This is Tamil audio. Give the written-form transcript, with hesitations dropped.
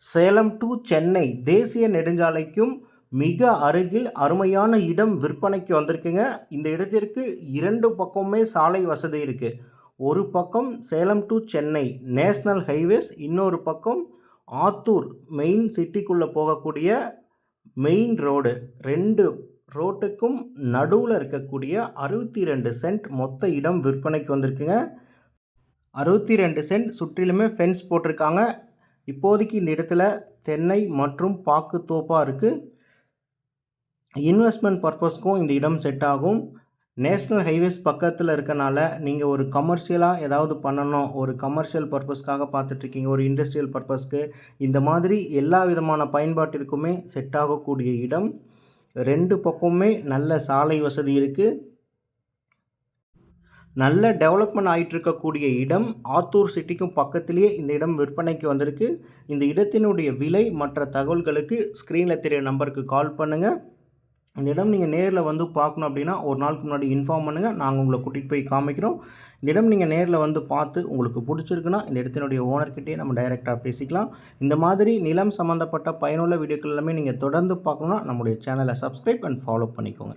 சேலம் டு சென்னை தேசிய நெடுஞ்சாலைக்கும் மிக அருகில் அருமையான இடம் விற்பனைக்கு வந்திருக்குங்க. இந்த இடத்திற்கு 2 பக்கமுமே சாலை வசதி இருக்குது. ஒரு பக்கம் Salem to Chennai national highways, இன்னொரு பக்கம் ஆத்தூர் மெயின் சிட்டிக்குள்ளே போகக்கூடிய மெயின் ரோடு. 2 ரோட்டுக்கும் நடுவில் இருக்கக்கூடிய 62 சென்ட் மொத்த இடம் விற்பனைக்கு வந்திருக்குங்க. 62 சென்ட் சுற்றிலுமே ஃபென்ஸ் போட்டிருக்காங்க. இப்போதைக்கு இந்த இடத்துல தென்னை மற்றும் பாக்கு தோப்பாக இருக்குது. இன்வெஸ்ட்மெண்ட் பர்பஸ்க்கும் இந்த இடம் செட் ஆகும். நேஷ்னல் ஹைவேஸ் பக்கத்தில் இருக்கனால நீங்கள் ஒரு கமர்ஷியலாக ஏதாவது பண்ணணும், ஒரு கமர்ஷியல் பர்பஸ்க்காக பார்த்துட்ருக்கீங்க, ஒரு இண்டஸ்ட்ரியல் பர்பஸ்க்கு, இந்த மாதிரி எல்லா விதமான பயன்பாட்டிற்குமே செட் ஆகக்கூடிய இடம். 2 பக்கமுமே நல்ல சாலை வசதி இருக்குது. நல்ல டெவலப்மெண்ட் ஆகிட்டு இருக்கக்கூடிய இடம். ஆத்தூர் சிட்டிக்கும் பக்கத்திலேயே இந்த இடம் விற்பனைக்கு வந்திருக்கு. இந்த இடத்தினுடைய விலை மற்ற தகவல்களுக்கு ஸ்க்ரீனில் தெரிய நம்பருக்கு கால் பண்ணுங்கள். இந்த இடம் நீங்கள் நேரில் வந்து பார்க்கணும் அப்படின்னா ஒரு நாளுக்கு முன்னாடி இன்ஃபார்ம் பண்ணுங்கள். நாங்கள் உங்களை கூட்டிகிட்டு போய் காமிக்கிறோம். இந்த இடம் நீங்கள் நேரில் வந்து பார்த்து உங்களுக்கு பிடிச்சிருக்குன்னா இந்த இடத்தினுடைய ஓனர்கிட்டே நம்ம டைரெக்டாக பேசிக்கலாம். இந்த மாதிரி நிலம் சம்மந்தப்பட்ட பயனுள்ள வீடியோக்கள் எல்லாமே நீங்கள் தொடர்ந்து பார்க்கணுன்னா நம்முடைய சேனலை சப்ஸ்கிரைப் அண்ட் ஃபாலோ பண்ணிக்கோங்க.